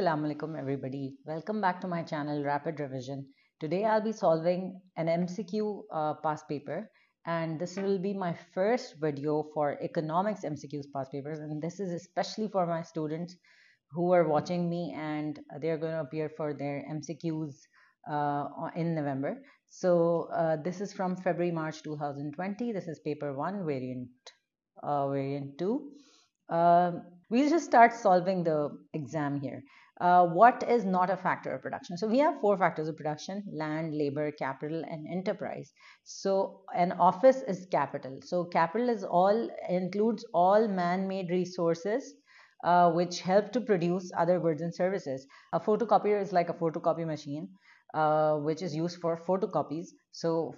Assalamu alaikum everybody. Welcome back to my channel Rapid Revision. Today I'll be solving an MCQ past paper, and this will be my first video for economics MCQs past papers, and this is especially for my students who are watching me and they're going to appear for their MCQs in November. So this is from February March 2020. This is paper 1 variant 2. We'll just start solving the exam here. What is not a factor of production? So we have 4 factors of production: land, labor, capital, and enterprise. So an office is capital. So capital is includes all man-made resources which help to produce other goods and services. A photocopier is like a photocopy machine, which is used for photocopies. So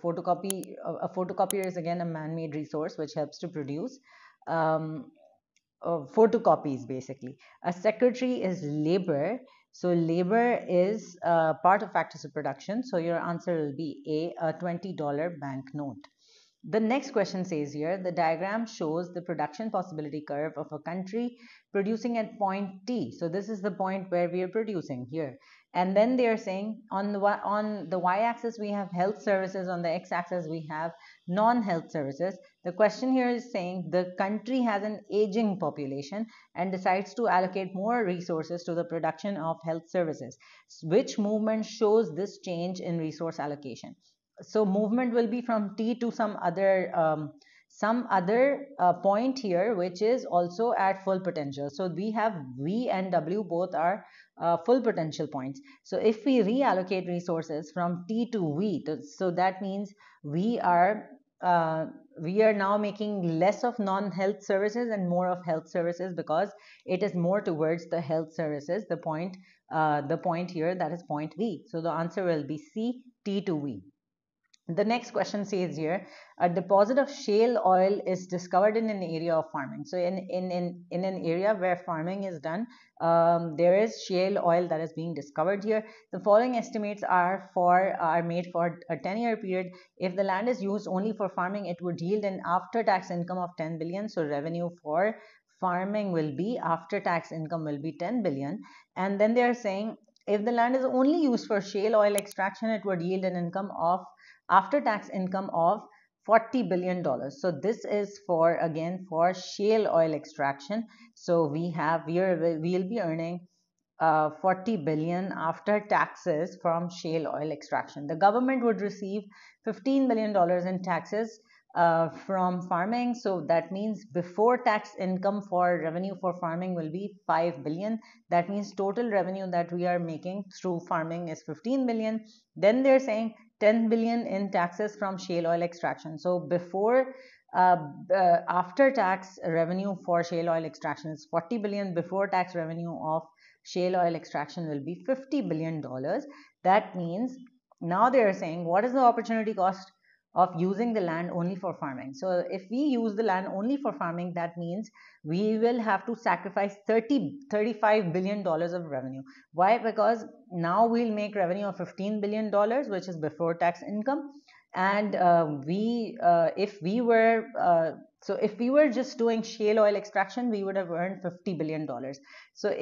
a photocopier is again a man-made resource which helps to produce photocopies basically. A secretary is labor. So labor is part of factors of production. So your answer will be a $20 banknote. The next question says here, the diagram shows the production possibility curve of a country producing at point T. So this is the point where we are producing here. And then they are saying on the y-axis we have health services, on the x-axis we have non-health services. The question here is saying the country has an aging population and decides to allocate more resources to the production of health services. Which movement shows this change in resource allocation? So movement will be from T to some other point here, which is also at full potential. So we have V and W, both are full potential points. So if we reallocate resources from T to V, so that means we are now making less of non-health services and more of health services, because it is more towards the health services, the point here, that is point V. So the answer will be C, T to V. The next question says here, a deposit of shale oil is discovered in an area of farming. So in an area where farming is done, there is shale oil that is being discovered here. The following estimates are made for a 10-year period. If the land is used only for farming, it would yield an after-tax income of 10 billion. So revenue for farming will be, after-tax income will be 10 billion. And then they are saying if the land is only used for shale oil extraction, it would yield an income of after-tax income of $40 billion. So this is for shale oil extraction. So we'll be earning 40 billion after taxes from shale oil extraction. The government would receive $15 billion in taxes from farming. So that means before tax income for revenue for farming will be 5 billion. That means total revenue that we are making through farming is 15 billion. Then they're saying 10 billion in taxes from shale oil extraction. So before after tax revenue for shale oil extraction is 40 billion. Before tax revenue of shale oil extraction will be $50 billion. That means now they are saying what is the opportunity cost of using the land only for farming. So if we use the land only for farming, that means we will have to sacrifice $35 billion of revenue. Why? Because now we'll make revenue of $15 billion, which is before tax income. And if we were just doing shale oil extraction, we would have earned $50 billion. So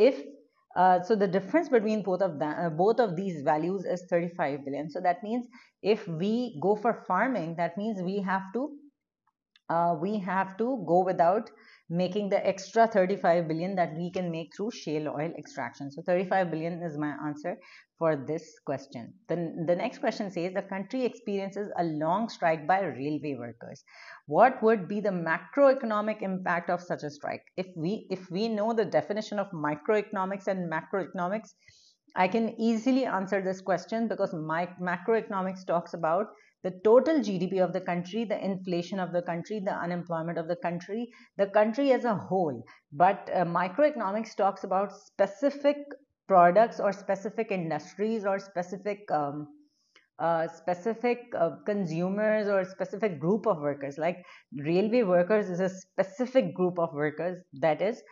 the difference between both of these values is 35 billion. So that means if we go for farming, that means we have to go without making the extra 35 billion that we can make through shale oil extraction. So 35 billion is my answer for this question. The next question says the country experiences a long strike by railway workers. What would be the macroeconomic impact of such a strike? If we know the definition of microeconomics and macroeconomics, I can easily answer this question, because macroeconomics talks about the total GDP of the country, the inflation of the country, the unemployment of the country as a whole. But microeconomics talks about specific products or specific industries or specific consumers or specific group of workers. Like railway workers is a specific group of workers, that is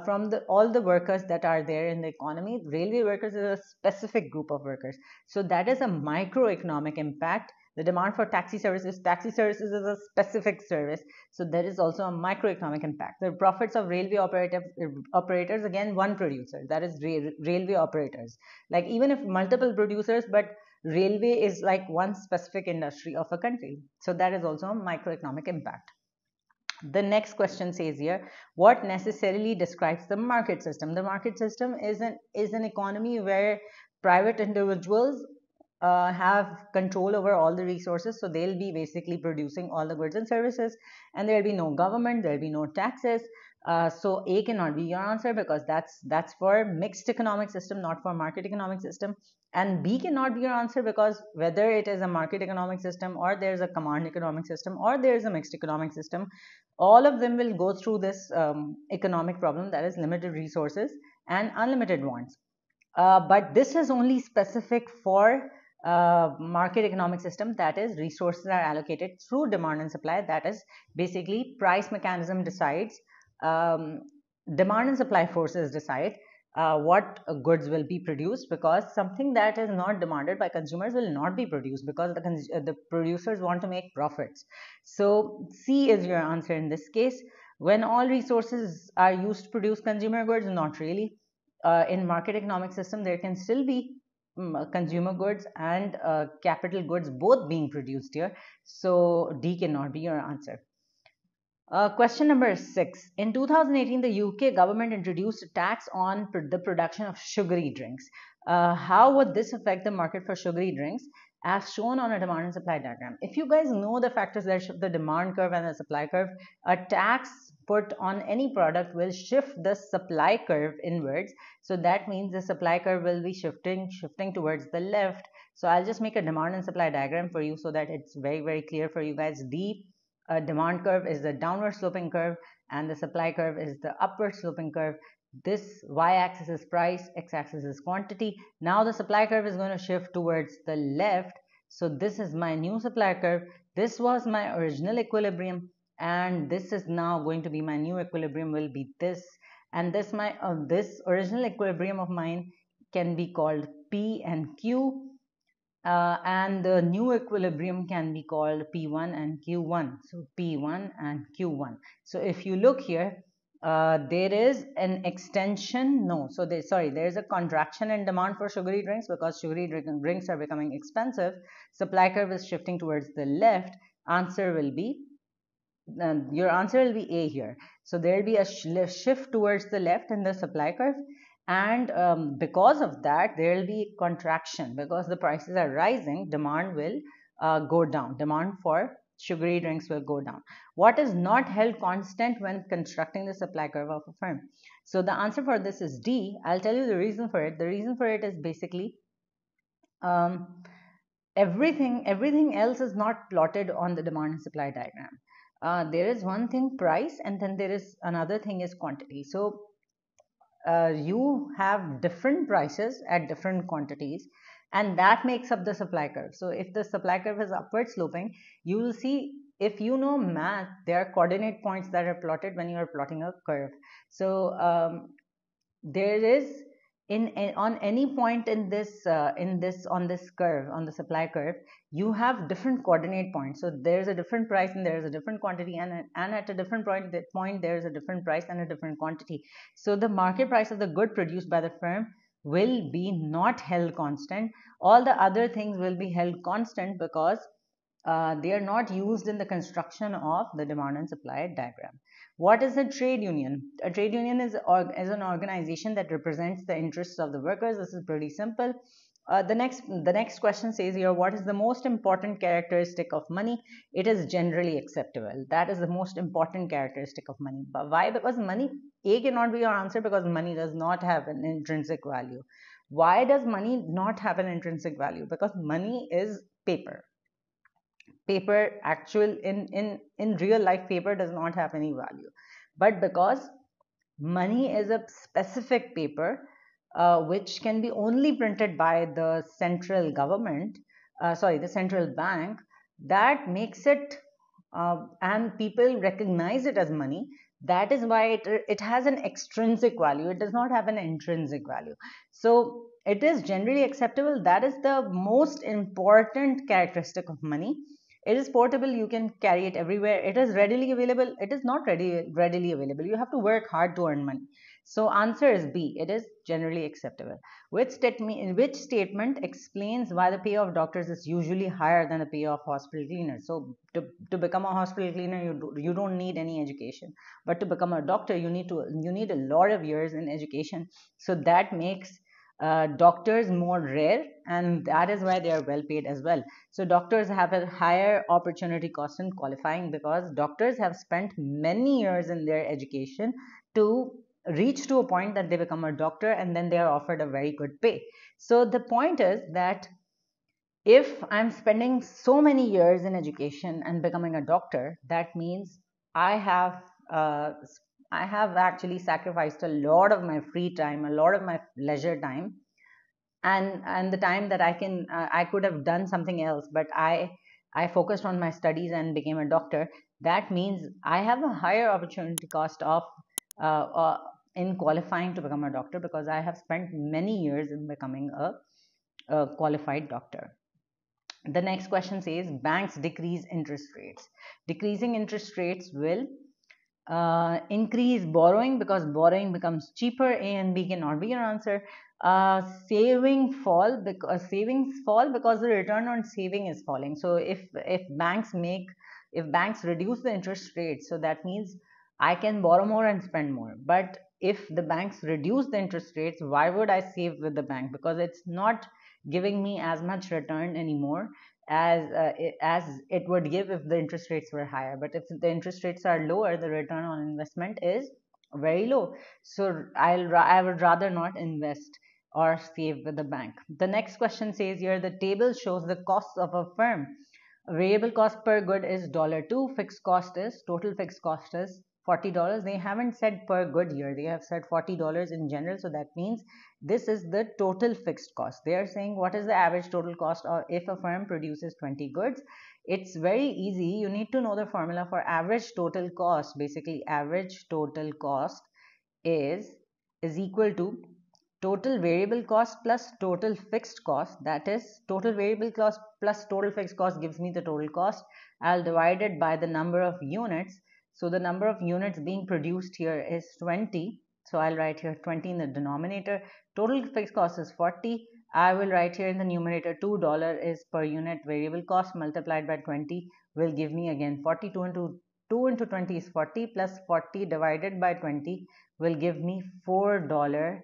from all the workers that are there in the economy. Railway workers is a specific group of workers. So that is a microeconomic impact The demand for taxi services is a specific service, so there is also a microeconomic impact. The profits of operators, again, one producer, that is railway operators. Like, even if multiple producers, but railway is like one specific industry of a country, so that is also a microeconomic impact. The next question says here, what necessarily describes the market system? The market system is an economy where private individuals have control over all the resources, so they'll be basically producing all the goods and services, and there'll be no government, there'll be no taxes. So A cannot be your answer, because that's for mixed economic system, not for market economic system. And B cannot be your answer, because whether it is a market economic system, or there's a command economic system, or there's a mixed economic system, all of them will go through this economic problem, that is limited resources and unlimited wants. But this is only specific for market economic system, that is resources are allocated through demand and supply, that is basically price mechanism decides, um, demand and supply forces decide what goods will be produced, because something that is not demanded by consumers will not be produced, because the producers want to make profits. So C is your answer in this case. When all resources are used to produce consumer goods, not really. In market economic system, there can still be consumer goods and capital goods both being produced here. So D cannot be your answer. Question number 6. In 2018, the UK government introduced a tax on the production of sugary drinks. How would this affect the market for sugary drinks, as shown on a demand and supply diagram? If you guys know the factors that shift the demand curve and the supply curve, a tax put on any product will shift the supply curve inwards. So that means the supply curve will be shifting towards the left. So I'll just make a demand and supply diagram for you so that it's very, very clear for you guys. The demand curve is the downward sloping curve, and the supply curve is the upward sloping curve. This y-axis is price, x-axis is quantity. Now the supply curve is going to shift towards the left. So this is my new supply curve. This was my original equilibrium, and this is now going to be my new equilibrium, will be this. And this original equilibrium of mine can be called P and Q, and the new equilibrium can be called P1 and Q1. So P1 and Q1. So if you look here, there is an extension. No, so there's a contraction in demand for sugary drinks, because sugary drinks are becoming expensive. Supply curve is shifting towards the left. Your answer will be A here. So there will be a shift towards the left in the supply curve, and because of that there will be contraction, because the prices are rising. Demand will go down. Demand for sugary drinks will go down. What is not held constant when constructing the supply curve of a firm? So the answer for this is D. I'll tell you the reason for it. The reason for it is basically um, everything else is not plotted on the demand and supply diagram. There is one thing, price, and then there is another thing is quantity. So you have different prices at different quantities, and that makes up the supply curve. So if the supply curve is upward sloping, you will see, if you know math, there are coordinate points that are plotted when you are plotting a curve. So there is on any point in this on this curve, on the supply curve, you have different coordinate points. So there's a different price and there's a different quantity, and at a different point there's a different price and a different quantity. So the market price of the good produced by the firm will be not held constant. All the other things will be held constant, because they are not used in the construction of the demand and supply diagram. What is a trade union? A trade union is an organization that represents the interests of the workers. This is pretty simple. The next question says here, what is the most important characteristic of money? It is generally acceptable. That is the most important characteristic of money. But why? Because money, A cannot be your answer, because money does not have an intrinsic value. Why does money not have an intrinsic value? Because money is paper. Actual in real life, paper does not have any value. But because money is a specific paper, which can be only printed by the central government, the central bank, that makes it, and people recognize it as money. That is why it has an extrinsic value. It does not have an intrinsic value. So it is generally acceptable. That is the most important characteristic of money. It is portable, you can carry it everywhere. It is readily available. It is not readily available. You have to work hard to earn money. So answer is B. It is generally acceptable. Which statement explains why the pay of doctors is usually higher than the pay of hospital cleaners? So to become a hospital cleaner, you don't need any education. But to become a doctor, you need a lot of years in education. So that makes doctors more rare, and that is why they are well paid as well. So doctors have a higher opportunity cost in qualifying because doctors have spent many years in their education to reach to a point that they become a doctor, and then they are offered a very good pay. So the point is that if I'm spending so many years in education and becoming a doctor, that means I have uh, I have actually sacrificed a lot of my free time, a lot of my leisure time, and the time that I could have done something else, but I focused on my studies and became a doctor. That means I have a higher opportunity cost of uh, uh, in qualifying to become a doctor because I have spent many years in becoming a qualified doctor. The next question says banks decrease interest rates. Decreasing interest rates will increase borrowing because borrowing becomes cheaper. A and B cannot be your answer. Savings fall because the return on saving is falling. So if banks reduce the interest rate, so that means I can borrow more and spend more. But if the banks reduce the interest rates, why would I save with the bank? Because it's not giving me as much return anymore as it would give if the interest rates were higher. But if the interest rates are lower, the return on investment is very low. So I would rather not invest or save with the bank. The next question says here the table shows the costs of a firm. Variable cost per good is $2. Fixed cost is total fixed cost is $40. They haven't said per good here. They have said $40 in general. So that means this is the total fixed cost. They are saying what is the average total cost or if a firm produces 20 goods. It's very easy. You need to know the formula for average total cost. Basically, average total cost is is equal to total variable cost plus total fixed cost. That is, total variable cost plus total fixed cost gives me the total cost. I'll divide it by the number of units. So the number of units being produced here is 20. So I'll write here 20 in the denominator. Total fixed cost is 40. I will write here in the numerator $2 is per unit variable cost multiplied by 20 will give me again 42 into 2 into 20 is 40 plus 40 divided by 20 will give me $4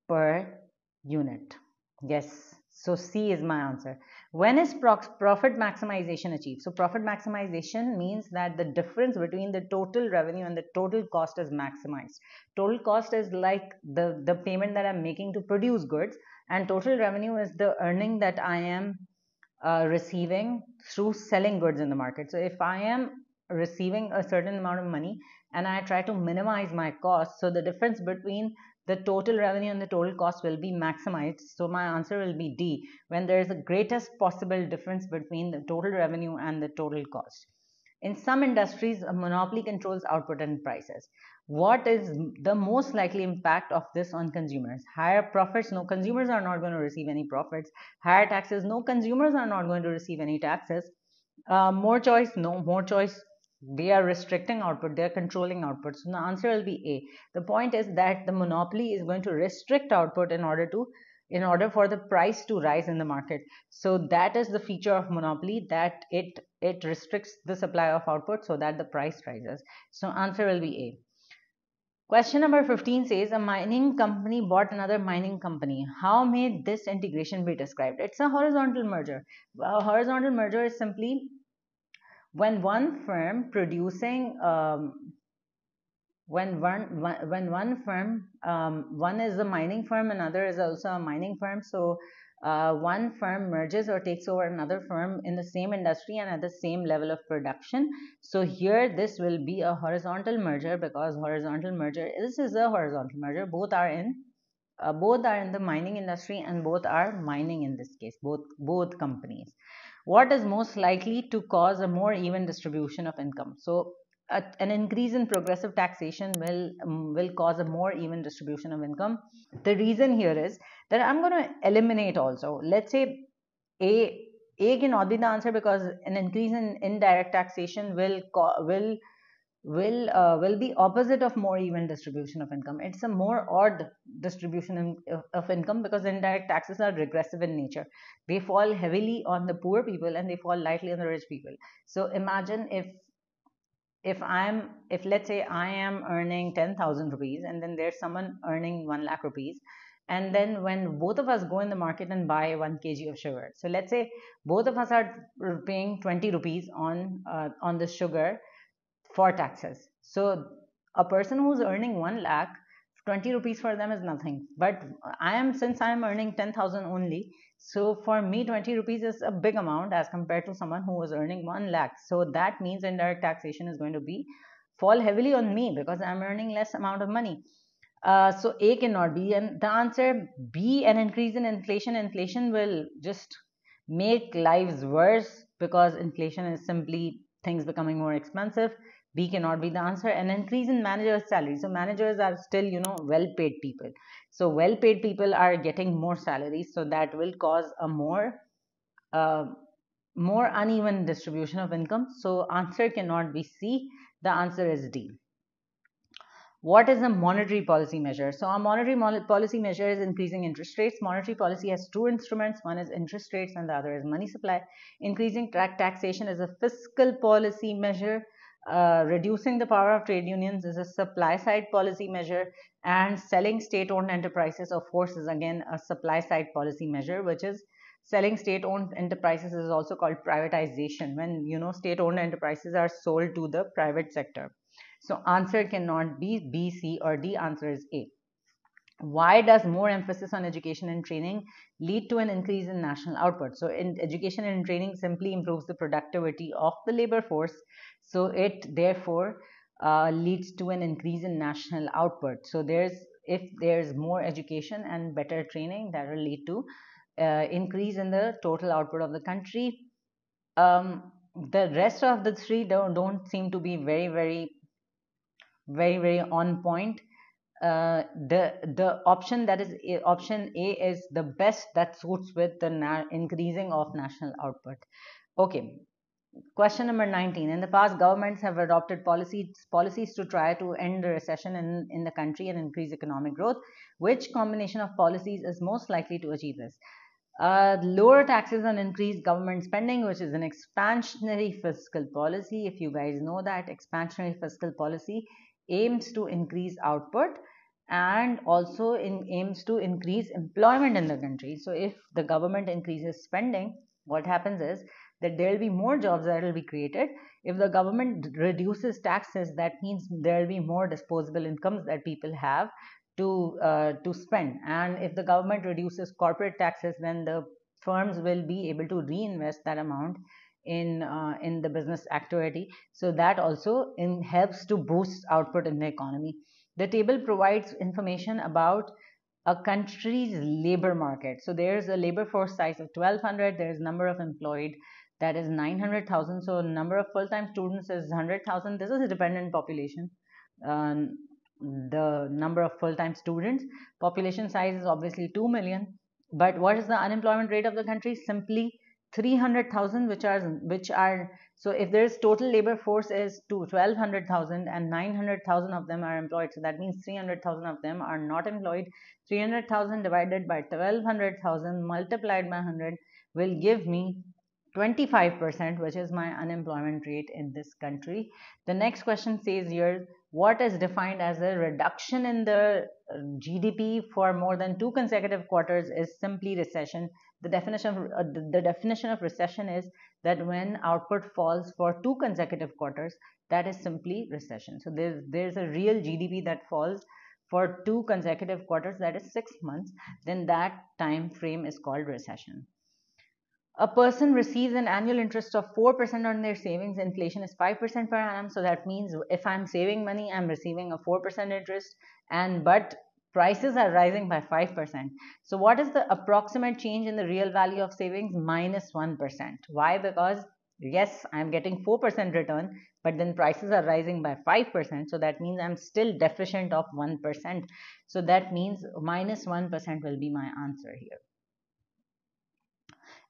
per unit. Yes, so C is my answer. When is profit maximization achieved? So profit maximization means that the difference between the total revenue and the total cost is maximized. Total cost is like the payment that I'm making to produce goods, and total revenue is the earning that I am receiving through selling goods in the market. So if I am receiving a certain amount of money and I try to minimize my costs, so the difference between the total revenue and the total cost will be maximized. So my answer will be D, when there is the greatest possible difference between the total revenue and the total cost. In some industries, a monopoly controls output and prices. What is the most likely impact of this on consumers? Higher profits? No, consumers are not going to receive any profits. Higher taxes? No, consumers are not going to receive any taxes. More choice? No, more choice. They are restricting output, they are controlling output. So the answer will be A. The point is that the monopoly is going to restrict output in order for the price to rise in the market. So that is the feature of monopoly, that it restricts the supply of output so that the price rises. So answer will be A. Question number 15 says a mining company bought another mining company. How may this integration be described? It's a horizontal merger. A horizontal merger is simply when one firm producing when one firm, one is a mining firm, another is also a mining firm. So one firm merges or takes over another firm in the same industry and at the same level of production. So here this will be a horizontal merger because this is a horizontal merger. Both are in the mining industry and both are mining in this case, both companies. What is most likely to cause a more even distribution of income? So an increase in progressive taxation will cause a more even distribution of income. The reason here is that I'm going to eliminate also. Let's say A A cannot be the answer because an increase in indirect taxation will be opposite of more even distribution of income. It's a more odd distribution of income because indirect taxes are regressive in nature. They fall heavily on the poor people and they fall lightly on the rich people. So imagine if let's say I am earning 10,000 rupees and then there's someone earning 1 lakh rupees, and then when both of us go in the market and buy 1 kg of sugar, so let's say both of us are paying 20 rupees on the sugar for taxes. So a person who's earning 1 lakh, 20 rupees for them is nothing. But since I am earning 10,000 only, so for me 20 rupees is a big amount as compared to someone who was earning 1 lakh. So that means indirect taxation is going to be fall heavily on me because I'm earning less amount of money. So A cannot be, and the answer B, an increase in inflation. Inflation will just make lives worse because inflation is simply things becoming more expensive. B cannot be the answer. An increase in managers' salary. So managers are still, well-paid people. So well-paid people are getting more salaries. So that will cause a uh, more uneven distribution of income. So answer cannot be C. The answer is D. What is a monetary policy measure? So a monetary policy measure is increasing interest rates. Monetary policy has two instruments. One is interest rates and the other is money supply. Increasing taxation is a fiscal policy measure. Reducing the power of trade unions is a supply side policy measure. And selling state-owned enterprises, of course, is again a supply side policy measure, which is selling state-owned enterprises is also called privatization, when state-owned enterprises are sold to the private sector. So answer cannot be B, C, or D. Answer is A. Why does more emphasis on education and training lead to an increase in national output? So in education and training simply improves the productivity of the labor force. So it therefore leads to an increase in national output. So if there's more education and better training, that will lead to increase in the total output of the country. The rest of the three don't seem to be very on point. The option that is option A is the best that suits with the increasing of national output. Okay. Question number 19. In the past, governments have adopted policies to try to end the recession in the country and increase economic growth. Which combination of policies is most likely to achieve this? Lower taxes and increased government spending, which is an expansionary fiscal policy. If you guys know that, expansionary fiscal policy aims to increase output and also aims to increase employment in the country. So if the government increases spending, what happens is that there will be more jobs that will be created. If the government reduces taxes, that means there will be more disposable incomes that people have to spend. And if the government reduces corporate taxes, then the firms will be able to reinvest that amount in the business activity. So that also helps to boost output in the economy. The table provides information about a country's labor market. So there's a labor force size of 1200. There's number of employed, that is 900,000. So number of full-time students is 100,000. This is a dependent population. The number of full-time students, population size is obviously 2 million. But what is the unemployment rate of the country? Simply 300,000, which are so if there's total labor force is 1200,000 and 900,000 of them are employed, so that means 300,000 of them are not employed. 300,000 divided by 1200,000 multiplied by 100 will give me 25%, which is my unemployment rate in this country. The next question says here, what is defined as a reduction in the GDP for more than 2 consecutive quarters is simply recession. The definition of recession is that when output falls for 2 consecutive quarters, that is simply recession. So there's a real GDP that falls for 2 consecutive quarters, that is 6 months, then that time frame is called recession. A person receives an annual interest of 4% on their savings. Inflation is 5% per annum. So that means if I'm saving money, I'm receiving a 4% interest, but prices are rising by 5%. So what is the approximate change in the real value of savings? Minus 1%. Why? Because yes, I'm getting 4% return, but then prices are rising by 5%, so that means I'm still deficient of 1%. So that means minus 1% will be my answer here.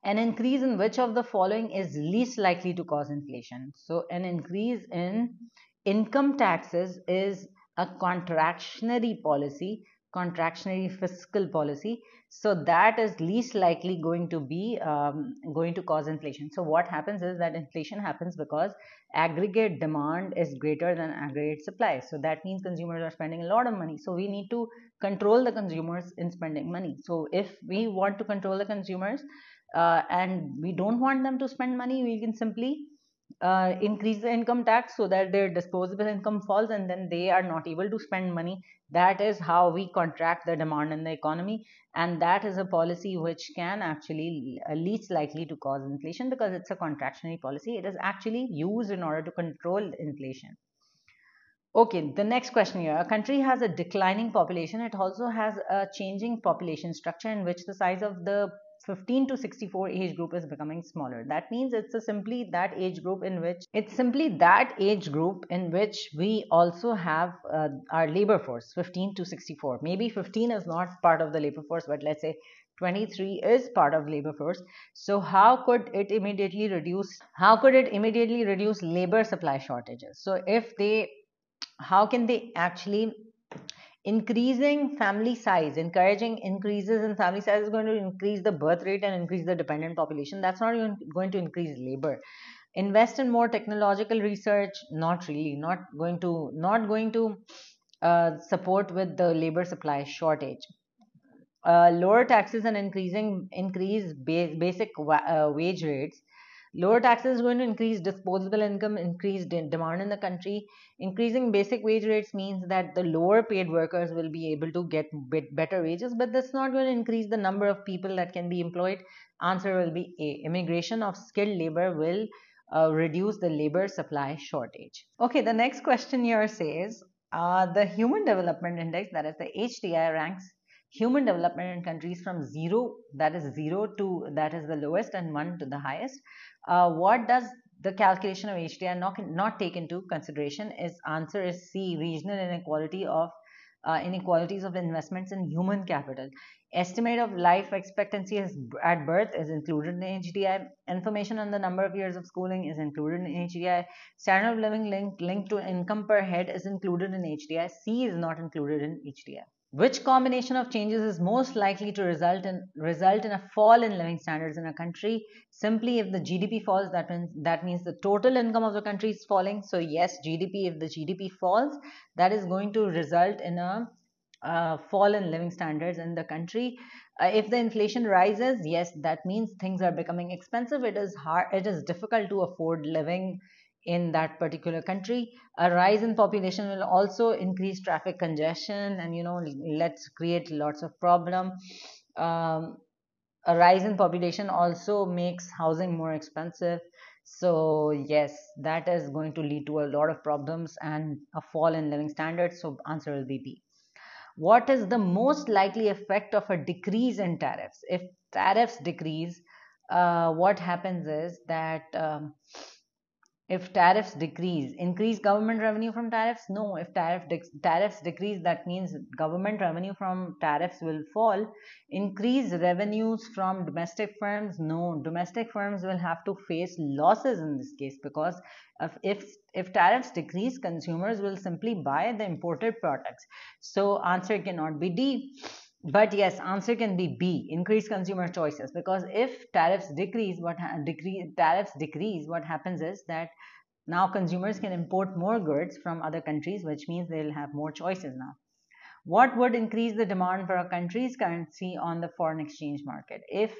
An increase in which of the following is least likely to cause inflation? So an increase in income taxes is a contractionary fiscal policy. So that is least likely going to be going to cause inflation. So what happens is that inflation happens because aggregate demand is greater than aggregate supply. So that means consumers are spending a lot of money. So we need to control the consumers in spending money. So if we want to control the consumers, and we don't want them to spend money, we can simply increase the income tax so that their disposable income falls and then they are not able to spend money. That is how we contract the demand in the economy, and that is a policy which can actually least likely to cause inflation because it's a contractionary policy. It is actually used in order to control inflation. Okay, the next question here. A country has a declining population. It also has a changing population structure in which the size of the 15 to 64 age group is becoming smaller. That means simply that age group in which we also have our labor force, 15 to 64. Maybe 15 is not part of the labor force, but let's say 23 is part of labor force. So how could it immediately reduce labor supply shortages? So if they how can they actually increasing family size, encouraging increases in family size is going to increase the birth rate and increase the dependent population. That's not even going to increase labor. Invest in more technological research, not really, not going to support with the labor supply shortage. Lower taxes and increase basic wage rates. Lower taxes is going to increase disposable income, increase demand in the country. Increasing basic wage rates means that the lower paid workers will be able to get better wages, but that's not going to increase the number of people that can be employed. Answer will be A. Immigration of skilled labor will reduce the labor supply shortage. Okay, the next question here says the Human Development Index, that is the HDI, ranks human development in countries from 0, that is 0 to that is the lowest, and 1 to the highest. What does the calculation of HDI not take into consideration? Is answer is C. Regional inequalities of investments in human capital. Estimate of life expectancy at birth is included in HDI. Information on the number of years of schooling is included in HDI. Standard of living linked to income per head is included in HDI. C is not included in HDI. Which combination of changes is most likely to result in a fall in living standards in a country? Simply, if the GDP falls, that means the total income of the country is falling. So yes, GDP. If the GDP falls, that is going to result in a fall in living standards in the country. If the inflation rises, yes, that means things are becoming expensive. It is hard. It is difficult to afford living in that particular country. A rise in population will also increase traffic congestion, and let's create lots of problem. um, a rise in population also makes housing more expensive. So yes, that is going to lead to a lot of problems and a fall in living standards. So answer will be B. What is the most likely effect of a decrease in tariffs? If tariffs decrease, what happens is that if tariffs decrease, increase government revenue from tariffs? No. If tariffs decrease, that means government revenue from tariffs will fall. Increase revenues from domestic firms? No. Domestic firms will have to face losses in this case, because if tariffs decrease, consumers will simply buy the imported products. So answer cannot be D. But yes, answer can be B, increase consumer choices, because if tariffs decrease, what happens is that now consumers can import more goods from other countries, which means they'll have more choices now. What would increase the demand for a country's currency on the foreign exchange market? If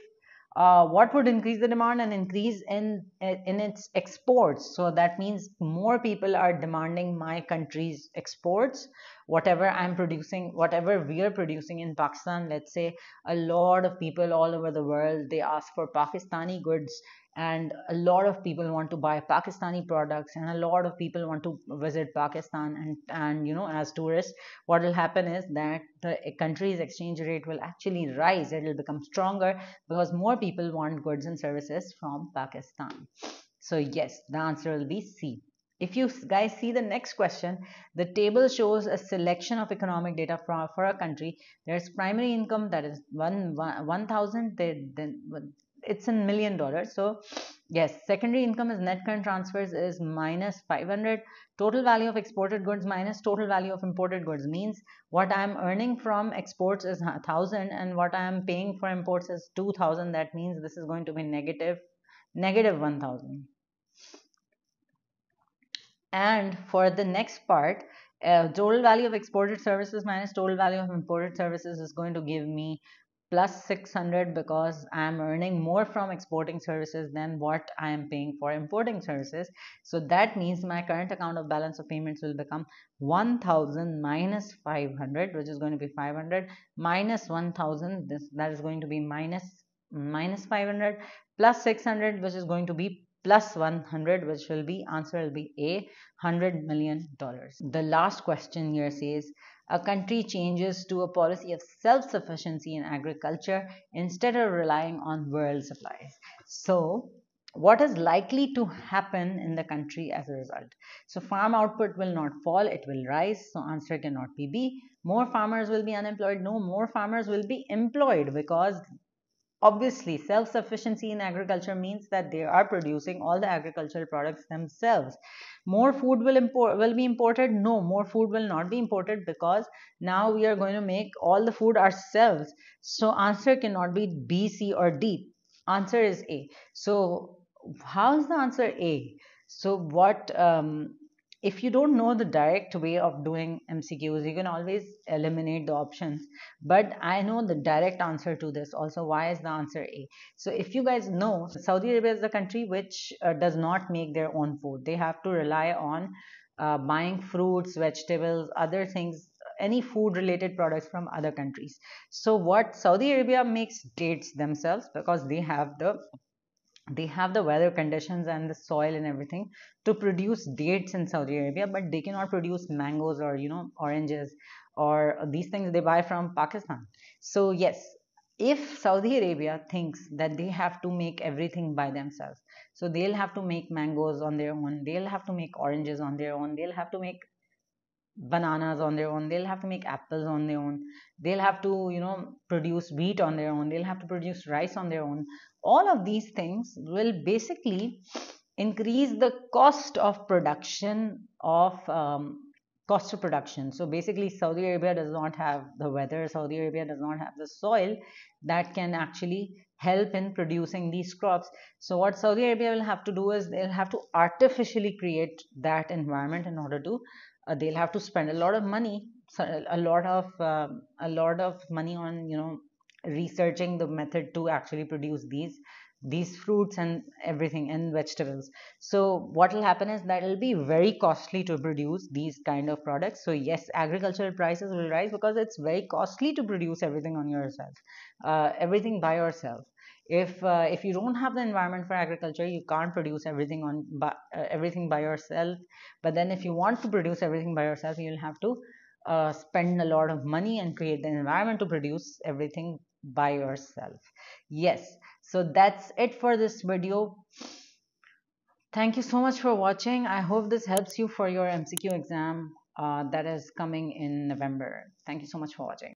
what would increase the demand? And increase in its exports. So that means more people are demanding my country's exports. Whatever I'm producing, whatever we are producing in Pakistan, let's say a lot of people all over the world, they ask for Pakistani goods, and a lot of people want to buy Pakistani products, and a lot of people want to visit Pakistan, and as tourists, what will happen is that the country's exchange rate will actually rise. It will become stronger because more people want goods and services from Pakistan. So yes, the answer will be C. If you guys see the next question, the table shows a selection of economic data for a country. There's primary income, that is 1,000. Then it's in $1,000,000. So yes, secondary income is net current transfers is minus 500. Total value of exported goods minus total value of imported goods means what I am earning from exports is 1,000 and what I am paying for imports is 2,000. That means this is going to be negative 1,000. And for the next part, total value of exported services minus total value of imported services is going to give me plus 600 because I am earning more from exporting services than what I am paying for importing services. So that means my current account of balance of payments will become 1,000 minus 500, which is going to be 500 minus 1,000. That is going to be minus 500 plus 600, which is going to be plus 100, which will be answer will be A, $100 million. The last question here says a country changes to a policy of self-sufficiency in agriculture instead of relying on world supplies. So what is likely to happen in the country as a result? So farm output will not fall, it will rise. So answer cannot be B. More farmers will be unemployed. No, more farmers will be employed because obviously self-sufficiency in agriculture means that they are producing all the agricultural products themselves. More food will be imported. No, more food will not be imported because now we are going to make all the food ourselves. So answer cannot be B, C or D. Answer is A. So how is the answer A? So what if you don't know the direct way of doing MCQs, you can always eliminate the options. But I know the direct answer to this also. Why is the answer A? So if you guys know, Saudi Arabia is the country which does not make their own food. They have to rely on buying fruits, vegetables, other things, any food related products from other countries. So what Saudi Arabia makes dates themselves because they have the weather conditions and the soil and everything to produce dates in Saudi Arabia, but they cannot produce mangoes or oranges or these things they buy from Pakistan. So yes, if Saudi Arabia thinks that they have to make everything by themselves, so they'll have to make mangoes on their own, they'll have to make oranges on their own, they'll have to make bananas on their own, they'll have to make apples on their own, they'll have to produce wheat on their own, they'll have to produce rice on their own. All of these things will basically increase the cost of production of cost of production. So basically Saudi Arabia does not have the weather, Saudi Arabia does not have the soil that can actually help in producing these crops. So what Saudi Arabia will have to do is they'll have to artificially create that environment in order to they'll have to spend a lot of money, a lot of money on researching the method to actually produce these fruits and everything and vegetables. So what will happen is that it'll be very costly to produce these kind of products. So yes, agricultural prices will rise because it's very costly to produce everything on yourself, everything by yourself. If you don't have the environment for agriculture, you can't produce everything by yourself. But then if you want to produce everything by yourself, you'll have to spend a lot of money and create the environment to produce everything by yourself. Yes, so that's it for this video. Thank you so much for watching. I hope this helps you for your MCQ exam that is coming in November. Thank you so much for watching.